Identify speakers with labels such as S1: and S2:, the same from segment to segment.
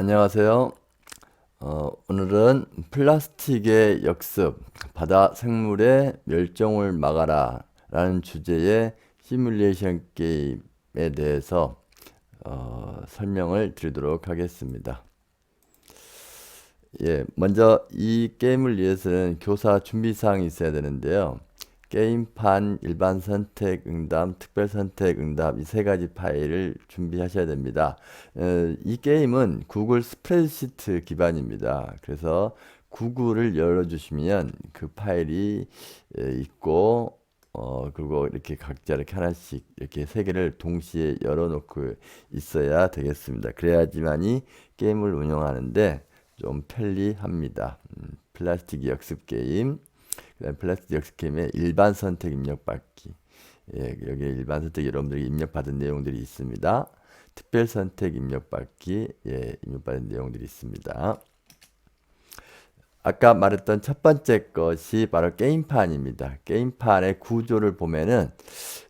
S1: 안녕하세요. 오늘은 플라스틱의 역습, 바다 생물의 멸종을 막아라 라는 주제의 시뮬레이션 게임에 대해서 설명을 드리도록 하겠습니다. 먼저 이 게임을 위해서는 교사 준비사항이 있어야 되는데요. 게임판, 일반 선택 응답, 특별 선택 응답 이 세 가지 파일을 준비하셔야 됩니다. 이 게임은 구글 스프레드시트 기반입니다. 그래서 구글을 열어주시면 그 파일이 있고 그리고 이렇게 각자 이렇게 하나씩 이렇게 세 개를 동시에 열어놓고 있어야 되겠습니다. 그래야지만이 게임을 운영하는데 좀 편리합니다. 플라스틱 역습 게임. 그다음 플라스틱 역습 게임의 일반 선택 입력받기. 여기 일반 선택 여러분들이 입력받은 내용들이 있습니다. 특별 선택 입력받기. 입력받은 내용들이 있습니다. 아까 말했던 첫 번째 것이 바로 게임판입니다. 게임판의 구조를 보면은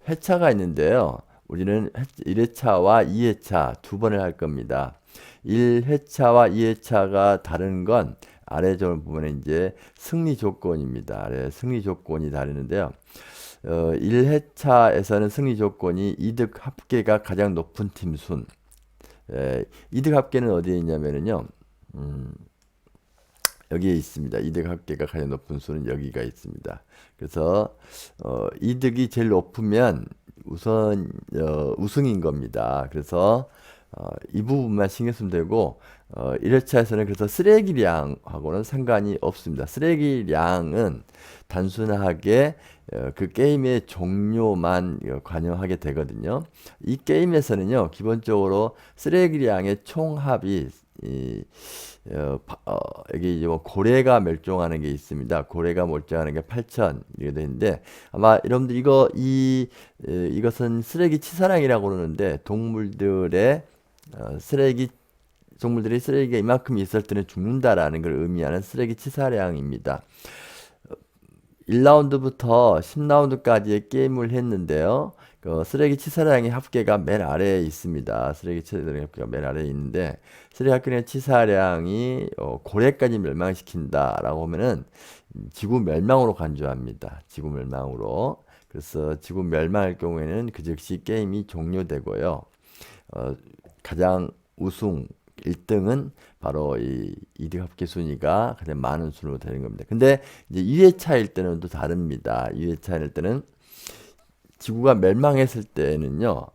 S1: 회차가 있는데요. 우리는 1회차와 2회차 두 번을 할 겁니다. 1회차와 2회차가 다른 건 아래쪽을 보면 이제 승리 조건입니다. 아래 승리 조건이 다르는데요. 1회차에서는 승리 조건이 이득 합계가 가장 높은 팀 순. 이득 합계는 어디에 있냐면요. 여기에 있습니다. 이득 합계가 가장 높은 수는 여기가 있습니다. 그래서 이득이 제일 높으면 우선 우승인 겁니다. 그래서 이 부분만 신경 쓰면 되고 1회차에서는 그래서 쓰레기량하고는 상관이 없습니다. 쓰레기량은 단순하게 그 게임의 종료만 관여하게 되거든요. 이 게임에서는요, 기본적으로 쓰레기량의 총합이 여기 이제 뭐 고래가 멸종하는 게 있습니다. 고래가 멸종하는 게 8천 이렇게 되는데 아마 여러분들 이것은 쓰레기 치사량이라고 그러는데 동물들이 쓰레기가 이만큼 있을 때는 죽는다라는 걸 의미하는 쓰레기 치사량입니다. 1라운드부터 10라운드까지의 게임을 했는데요. 쓰레기 치사량의 합계가 맨 아래에 있습니다. 쓰레기 치사량의 합계가 맨 아래에 있는데 쓰레기 합계의 치사량이 고래까지 멸망시킨다라고 하면은 지구 멸망으로 간주합니다. 지구 멸망으로. 그래서 지구 멸망할 경우에는 그 즉시 게임이 종료되고요. 가장 우승 1등은 바로 이 이득 합계 순위가 가장 많은 순으로 되는 겁니다. 근데 이제 2회차일 때는 또 다릅니다. 2회차일 때는 지구가 멸망했을 때는요,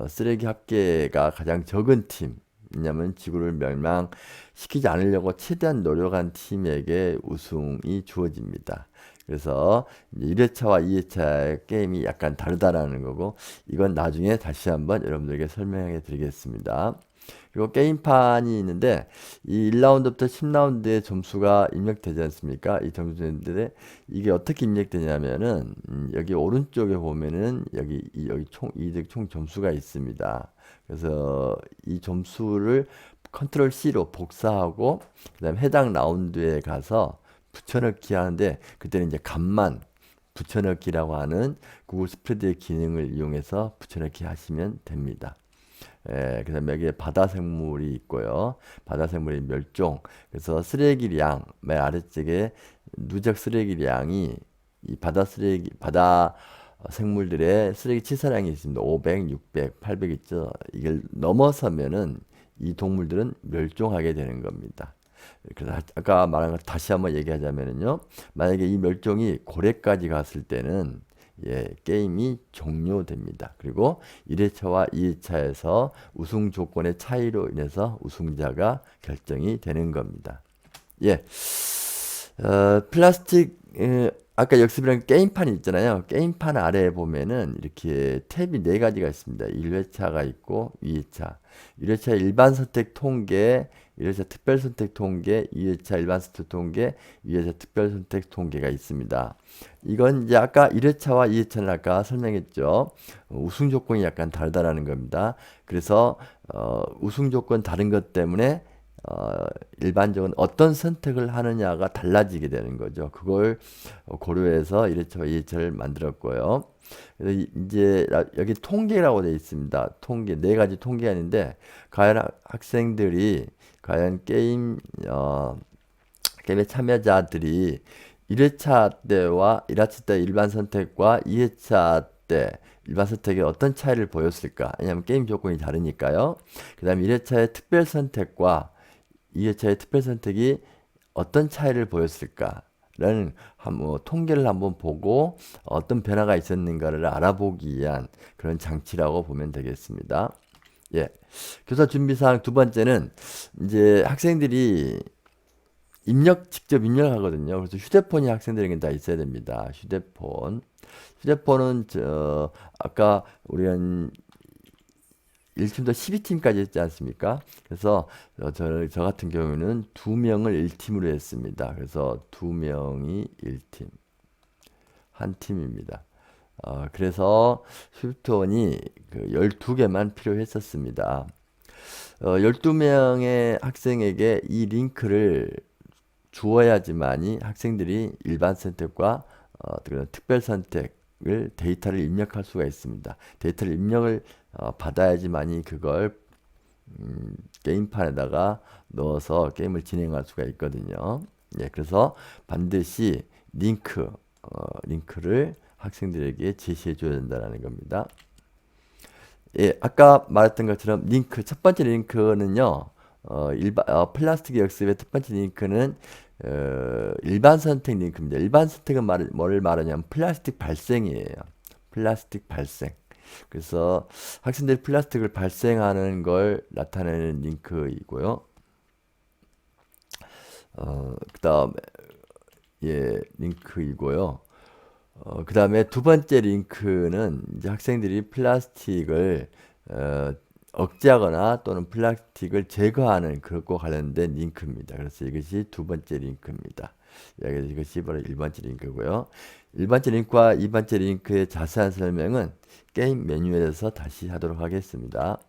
S1: 쓰레기 합계가 가장 적은 팀, 왜냐면 지구를 멸망시키지 않으려고 최대한 노력한 팀에게 우승이 주어집니다. 그래서 이제 1회차와 2회차의 게임이 약간 다르다라는 거고, 이건 나중에 다시 한번 여러분들에게 설명해 드리겠습니다. 그리고 게임판이 있는데 이 1라운드부터 10라운드의 점수가 입력되지 않습니까? 이 점수인데 이게 어떻게 입력되냐면은 여기 오른쪽에 보면은 여기 총 이득 총 점수가 있습니다. 그래서 이 점수를 컨트롤 C로 복사하고 그다음에 해당 라운드에 가서 붙여넣기 하는데 그때는 이제 값만 붙여넣기라고 하는 구글 스프레드의 기능을 이용해서 붙여넣기 하시면 됩니다. 그다음에 여기에 바다 생물이 있고요. 바다 생물의 멸종. 그래서 쓰레기량 맨 아래쪽에 누적 쓰레기량이 이 바다 생물들의 쓰레기 치사량이 있습니다. 500, 600, 800 있죠. 이걸 넘어서면은 이 동물들은 멸종하게 되는 겁니다. 그래서 아까 말한 걸 다시 한번 얘기하자면요. 만약에 이 멸종이 고래까지 갔을 때는 게임이 종료됩니다. 그리고 1회차와 2회차에서 우승 조건의 차이로 인해서 우승자가 결정이 되는 겁니다. 플라스틱, 아까 역습이랑 게임판이 있잖아요. 게임판 아래에 보면은 이렇게 탭이 네 가지가 있습니다. 1회차가 있고 2회차. 1회차 일반 선택 통계, 1회차 특별 선택 통계, 2회차 일반 선택 통계, 2회차 특별 선택 통계가 있습니다. 이건 이제 아까 1회차와 2회차는 아까 설명했죠. 우승 조건이 약간 다르다라는 겁니다. 그래서 우승 조건 다른 것 때문에 어, 일반적으로 어떤 선택을 하느냐가 달라지게 되는 거죠. 그걸 고려해서 1회차, 2회차를 만들었고요. 그래서 이제 여기 통계라고 되어 있습니다. 통계, 네 가지 통계가 있는데, 과연 학생들이, 과연 게임의 참여자들이 1회차 때와 1회차 때 일반 선택과 2회차 때 일반 선택에 어떤 차이를 보였을까? 왜냐하면 게임 조건이 다르니까요. 그 다음에 1회차의 특별 선택과 2회차의 특별 선택이 어떤 차이를 보였을까라는 통계를 한번 보고 어떤 변화가 있었는가를 알아보기 위한 그런 장치라고 보면 되겠습니다. 예. 교사 준비사항 두 번째는 이제 학생들이 직접 입력하거든요. 그래서 휴대폰이 학생들에게 다 있어야 됩니다. 휴대폰은 아까 우리 한 1팀도 12팀까지 했지 않습니까? 그래서 저 같은 경우는 2명을 1팀으로 했습니다. 그래서 2명이 1팀, 한 팀입니다. 그래서 휴대폰이 그 12개만 필요했었습니다. 12명의 학생에게 이 링크를 주어야지만이 학생들이 일반 선택과 특별 선택을 데이터를 입력할 수가 있습니다. 데이터를 입력을 받아야지만이 그걸 게임판에다가 넣어서 게임을 진행할 수가 있거든요. 예, 그래서 반드시 링크를 학생들에게 제시해 줘야 된다는 겁니다. 예, 아까 말했던 것처럼 첫 번째 링크는요, 플라스틱 역습의 첫 번째 링크는 일반 선택 링크입니다. 일반 선택은 뭐를 말하냐면 플라스틱 발생이에요. 플라스틱 발생. 그래서 학생들이 플라스틱을 발생하는 걸 나타내는 링크이고요. 그 다음에, 예, 링크이고요. 그 다음에 두 번째 링크는 이제 학생들이 플라스틱을 억제하거나 또는 플라스틱을 제거하는 그것과 관련된 링크입니다. 그래서 이것이 두 번째 링크입니다. 이것이 바로 1번째 링크고요. 1번째 링크와 2번째 링크의 자세한 설명은 게임 메뉴에서 다시 하도록 하겠습니다.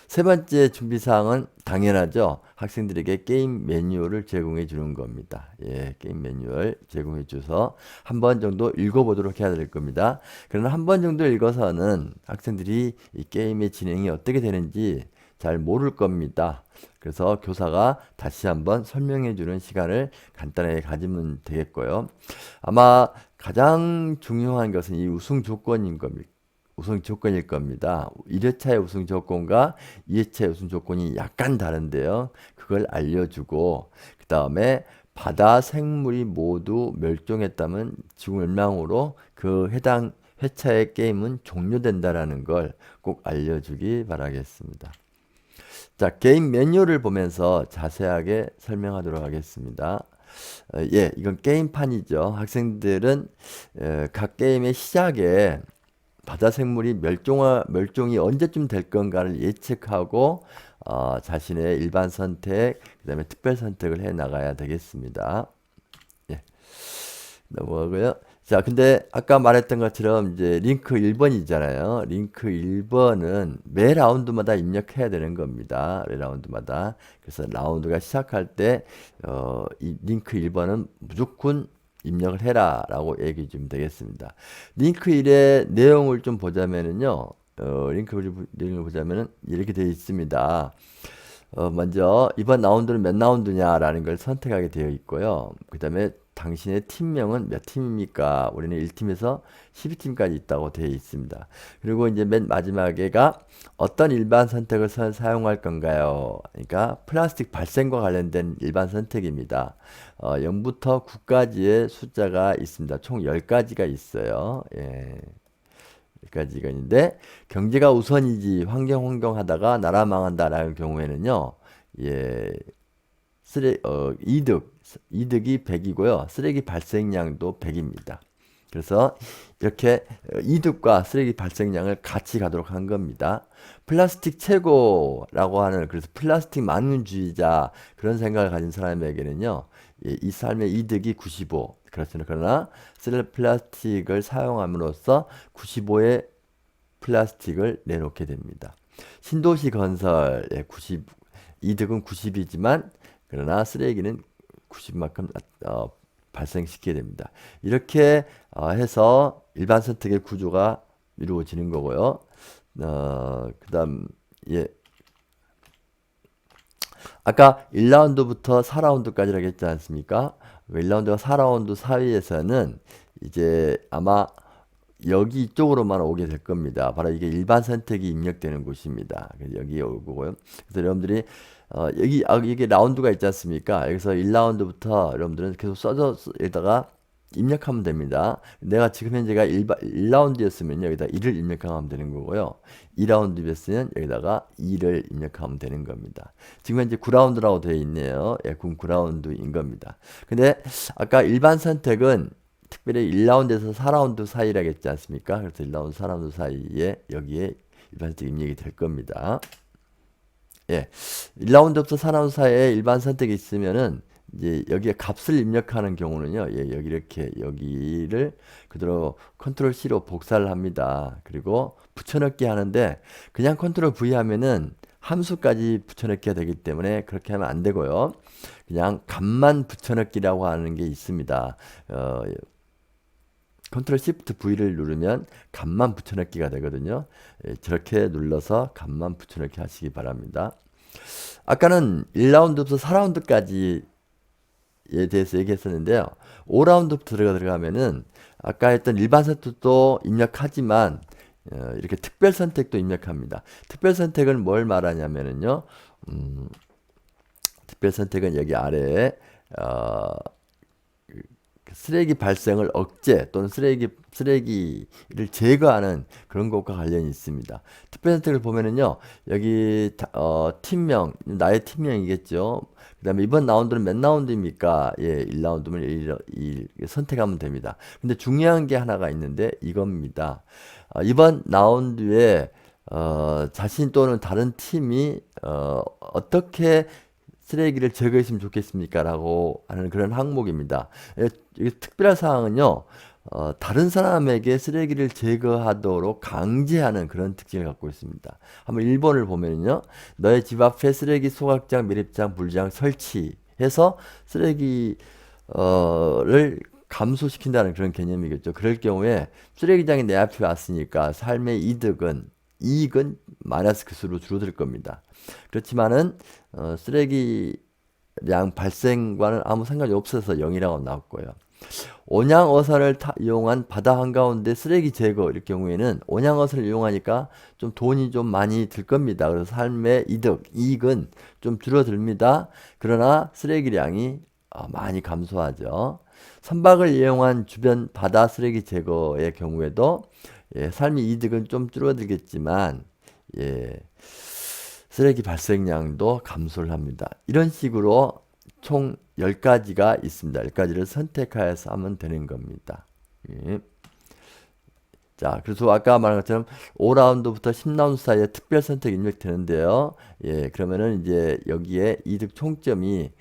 S1: 세 번째 준비사항은 당연하죠. 학생들에게 게임 매뉴얼을 제공해 주는 겁니다. 예, 게임 매뉴얼 제공해 줘서 한 번 정도 읽어보도록 해야 될 겁니다. 그러나 한 번 정도 읽어서는 학생들이 이 게임의 진행이 어떻게 되는지 잘 모를 겁니다. 그래서 교사가 다시 한번 설명해 주는 시간을 간단하게 가지면 되겠고요. 아마 가장 중요한 것은 이 우승 조건인 겁니다. 우승 조건일 겁니다. 1회차의 우승 조건과 2회차의 우승 조건이 약간 다른데요. 그걸 알려주고 그 다음에 바다 생물이 모두 멸종했다면 지구 멸망으로 그 해당 회차의 게임은 종료된다라는 걸 꼭 알려주기 바라겠습니다. 자, 게임 매뉴얼을 보면서 자세하게 설명하도록 하겠습니다. 예, 이건 게임판이죠. 학생들은 각 게임의 시작에 바다 생물이 멸종이 언제쯤 될 건가를 예측하고 자신의 일반 선택, 그다음에 특별 선택을 해 나가야 되겠습니다. 예. 넘어가고요. 자, 근데 아까 말했던 것처럼 이제 링크 1번이잖아요. 링크 1번은 매 라운드마다 입력해야 되는 겁니다. 매 라운드마다. 그래서 라운드가 시작할 때 이 링크 1번은 무조건 입력을 해라 라고 얘기해 주면 되겠습니다. 링크 1의 내용을 좀 보자면은요, 내용을 보자면은 이렇게 되어 있습니다. 먼저 이번 라운드는 몇 라운드냐라는 걸 선택하게 되어 있고요. 그 다음에 당신의 팀명은 몇 팀입니까? 우리는 1팀에서 12팀까지 있다고 되어 있습니다. 그리고 이제 맨 마지막에가 어떤 일반 선택을 사용할 건가요? 그러니까 플라스틱 발생과 관련된 일반 선택입니다. 0부터 9까지의 숫자가 있습니다. 총 10가지가 있어요. 예. 10가지가 있는데 경제가 우선이지 환경하다가 나라 망한다라는 경우에는요. 예. 이득이 100이고요. 쓰레기 발생량도 100입니다. 그래서 이렇게 이득과 쓰레기 발생량을 같이 가도록 한 겁니다. 플라스틱 최고라고 하는, 그래서 플라스틱 만능주의자 그런 생각을 가진 사람에게는요, 이 삶의 이득이 95. 그렇습니다. 그러나 플라스틱을 사용함으로써 95의 플라스틱을 내놓게 됩니다. 신도시 건설의 이득은 90이지만 그러나 쓰레기는 90만큼 발생시키게 됩니다. 이렇게 해서 일반 선택의 구조가 이루어지는 거고요. 그다음 예. 아까 1라운드부터 4라운드까지라고 했지 않습니까? 1라운드와 4라운드 사이에서는 이제 아마 여기 이쪽으로만 오게 될 겁니다. 바로 이게 일반 선택이 입력되는 곳입니다. 그래서 여기 오고요. 그래서 여러분들이 이게 라운드가 있지 않습니까? 여기서 1라운드부터 여러분들은 계속 써서 여기다가 입력하면 됩니다. 내가 지금 현재가 1라운드였으면 여기다 1을 입력하면 되는 거고요. 2라운드였으면 여기다가 2를 입력하면 되는 겁니다. 지금 현재 9라운드라고 되어 있네요. 예, 9라운드인 겁니다. 근데 아까 일반 선택은 특별히 1라운드에서 4라운드 사이라고 했지 않습니까? 그래서 1라운드, 4라운드 사이에 여기에 일반 선택 입력이 될 겁니다. 예. 1라운드부터 4라운드 사이에 일반 선택이 있으면은 이제 여기에 값을 입력하는 경우는요. 예, 여기 이렇게 여기를 그대로 컨트롤 C로 복사를 합니다. 그리고 붙여넣기 하는데 그냥 컨트롤 V 하면은 함수까지 붙여넣기가 되기 때문에 그렇게 하면 안 되고요. 그냥 값만 붙여넣기라고 하는 게 있습니다. 컨트롤 Shift V를 누르면 값만 붙여넣기가 되거든요. 예, 저렇게 눌러서 값만 붙여넣기 하시기 바랍니다. 아까는 1라운드부터 4라운드까지에 대해서 얘기했었는데요. 5라운드부터 들어가면은 아까 했던 일반 선택도 입력하지만 이렇게 특별 선택도 입력합니다. 특별 선택은 뭘 말하냐면은요. 특별 선택은 여기 아래에 쓰레기 발생을 억제 또는 쓰레기를 제거하는 그런 것과 관련이 있습니다. 특별 선택을 보면은요, 여기 팀명, 나의 팀명이겠죠. 그 다음에 이번 라운드는 몇 라운드입니까? 예, 1라운드면 1 선택하면 됩니다. 근데 중요한 게 하나가 있는데 이겁니다. 이번 라운드에 자신 또는 다른 팀이 어떻게 쓰레기를 제거했으면 좋겠습니까? 라고 하는 그런 항목입니다. 이게 특별한 사항은요, 다른 사람에게 쓰레기를 제거하도록 강제하는 그런 특징을 갖고 있습니다. 한번 1번을 보면요, 너의 집 앞에 쓰레기 소각장, 매립장, 불장 설치해서 쓰레기를 감소시킨다는 그런 개념이겠죠. 그럴 경우에 쓰레기장이 내 앞에 왔으니까 삶의 이익은 마이너스 그 수로 줄어들 겁니다. 그렇지만은 쓰레기량 발생과는 아무 상관이 없어서 0이라고 나왔고요. 온양어선을 이용한 바다 한가운데 쓰레기 제거 일 경우에는 온양어선을 이용하니까 좀 돈이 좀 많이 들 겁니다. 그래서 삶의 이익은 좀 줄어듭니다. 그러나 쓰레기량이 많이 감소하죠. 선박을 이용한 주변 바다 쓰레기 제거의 경우에도 삶의 이득은 좀 줄어들겠지만 쓰레기 발생량도 감소를 합니다. 이런 식으로 총 10가지가 있습니다. 10가지를 선택하여서 하면 되는 겁니다. 예. 자, 그래서 아까 말한 것처럼 5라운드부터 10라운드 사이에 특별 선택 입력되는데요. 예, 그러면은 이제 여기에 이득 총점이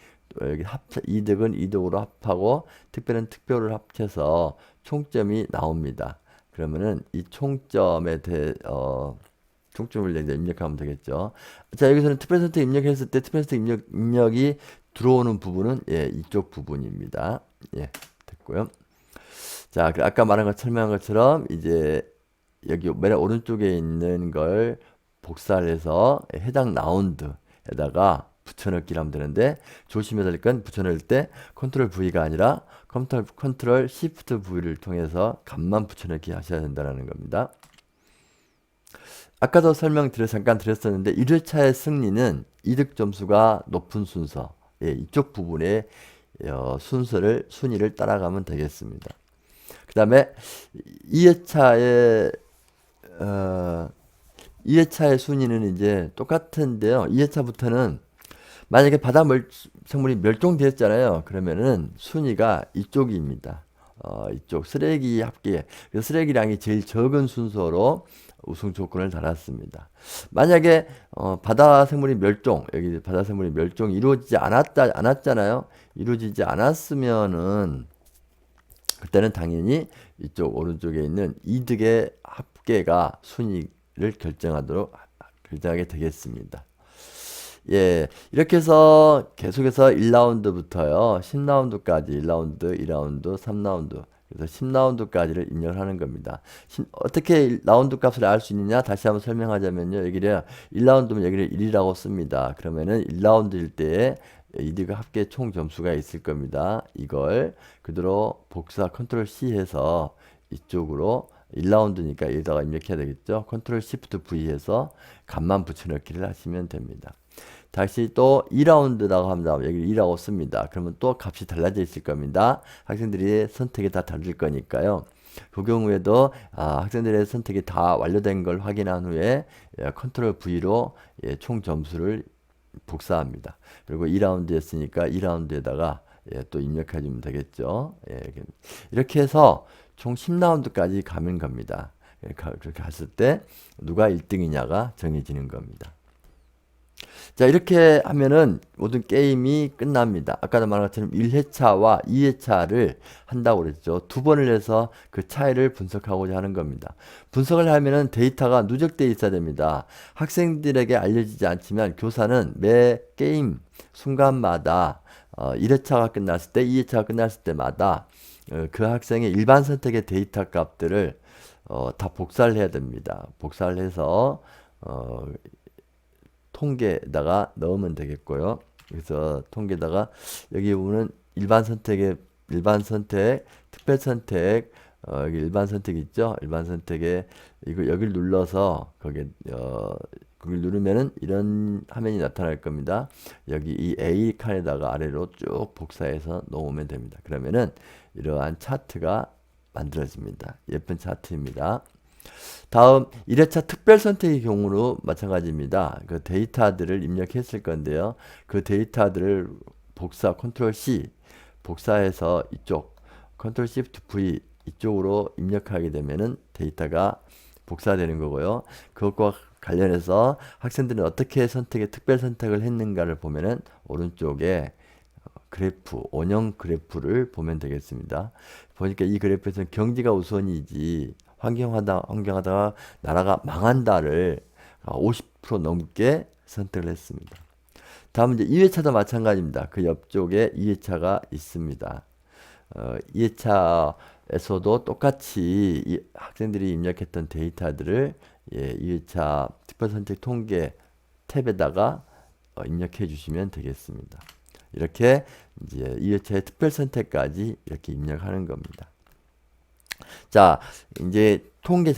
S1: 여기 이득은 이득으로 합하고 특별은 특별을 합쳐서 총점이 나옵니다. 그러면은 이 총점에 총점을 이제 입력하면 되겠죠. 자, 여기서는 특별 선택 입력했을 때 특별 선택 입력이 들어오는 부분은 이쪽 부분입니다. 예, 됐고요. 자, 아까 설명한 것처럼 이제 여기 맨 오른쪽에 있는 걸 복사를 해서 해당 라운드에다가 붙여넣기를 하면 되는데 조심해야 될 건 붙여넣을 때 컨트롤 V가 아니라 컨트롤 Shift V를 통해서 값만 붙여넣기 하셔야 된다는 겁니다. 아까도 잠깐 드렸었는데 1회차의 승리는 이득 점수가 높은 순서, 이쪽 부분의 순위를 따라가면 되겠습니다. 그 다음에 2회차의 순위는 이제 똑같은데요. 2회차부터는 만약에 바다 생물이 멸종되었잖아요. 그러면은 순위가 이쪽입니다. 이쪽 쓰레기 합계, 쓰레기량이 제일 적은 순서로 우승 조건을 달았습니다. 만약에 바다 생물이 여기 바다 생물이 멸종이 이루어지지 않았잖아요. 이루어지지 않았으면은 그때는 당연히 이쪽 오른쪽에 있는 이득의 합계가 순위를 결정하게 되겠습니다. 예, 이렇게 해서 계속해서 1라운드부터요, 10라운드까지 1라운드, 2라운드, 3라운드, 그래서 10라운드까지를 입력을 하는 겁니다. 어떻게 라운드 값을 알 수 있느냐? 다시 한번 설명하자면요. 여기를 1라운드면 여기를 1이라고 씁니다. 그러면은 1라운드일 때에 이들과 합계 총 점수가 있을 겁니다. 이걸 그대로 복사 컨트롤 C 해서 이쪽으로 1라운드니까 여기다가 입력해야 되겠죠. 컨트롤 시프트 V 해서 값만 붙여넣기를 하시면 됩니다. 다시 또 2라운드라고 합니다. 여기 2라고 씁니다. 그러면 또 값이 달라져 있을 겁니다. 학생들이 선택이 다 다를 거니까요. 그 경우에도 학생들의 선택이 다 완료된 걸 확인한 후에 컨트롤 V로 총 점수를 복사합니다. 그리고 2라운드 했으니까 2라운드에다가 또 입력해 주면 되겠죠. 이렇게 해서 총 10라운드까지 가면 겁니다. 그렇게 했을 때 누가 1등이냐가 정해지는 겁니다. 자, 이렇게 하면은 모든 게임이 끝납니다. 아까도 말한 것처럼 1회차와 2회차를 한다고 그랬죠. 두 번을 해서 그 차이를 분석하고자 하는 겁니다. 분석을 하면은 데이터가 누적되어 있어야 됩니다. 학생들에게 알려지지 않지만 교사는 매 게임 순간마다 1회차가 끝났을 때, 2회차가 끝났을 때마다 그 학생의 일반 선택의 데이터 값들을 다 복사를 해야 됩니다. 복사를 해서 통계에다가 넣으면 되겠고요. 그래서 통계에다가 여기 보면 일반 선택, 특별 선택, 여기 일반 선택 있죠? 일반 선택에 이거 여기를 눌러서 거기에 거기를 누르면은 이런 화면이 나타날 겁니다. 여기 이 A 칸에다가 아래로 쭉 복사해서 놓으면 됩니다. 그러면은 이러한 차트가 만들어집니다. 예쁜 차트입니다. 다음 1회차 특별 선택의 경우로 마찬가지입니다. 그 데이터들을 입력했을 건데요. 그 데이터들을 복사 컨트롤 C 복사해서 이쪽 컨트롤 시프트 V 이쪽으로 입력하게 되면은 데이터가 복사되는 거고요. 그것과 관련해서 학생들은 어떻게 특별 선택을 했는가를 보면은 오른쪽에 그래프, 원형 그래프를 보면 되겠습니다. 보니까 이 그래프에서는 경제가 우선이지 환경하다가 나라가 망한다를 50% 넘게 선택을 했습니다. 다음 이제 2회차도 마찬가지입니다. 그 옆쪽에 2회차가 있습니다. 2회차에서도 똑같이 이 학생들이 입력했던 데이터들을 2회차 특별선택 통계 탭에다가 입력해 주시면 되겠습니다. 이렇게 이제 2회차의 특별선택까지 이렇게 입력하는 겁니다. 자, 이제 통계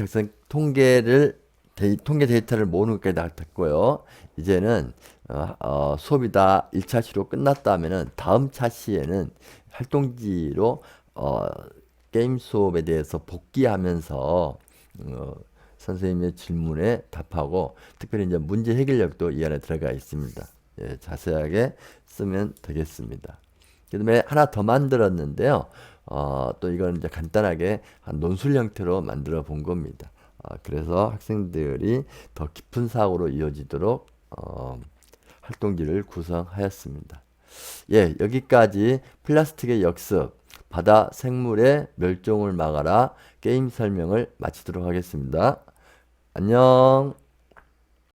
S1: 데이터를 모으는 것까지 다 됐고요. 이제는 수업이 다 1차 시로 끝났다면은 다음 차 시에는 활동지로 게임 수업에 대해서 복귀하면서 선생님의 질문에 답하고 특별히 이제 문제 해결력도 이 안에 들어가 있습니다. 자세하게 쓰면 되겠습니다. 그 다음에 하나 더 만들었는데요. 또 이건 이제 간단하게 한 논술 형태로 만들어 본 겁니다. 그래서 학생들이 더 깊은 사고로 이어지도록 활동지를 구성하였습니다. 예, 여기까지 플라스틱의 역습, 바다 생물의 멸종을 막아라 게임 설명을 마치도록 하겠습니다. 안녕.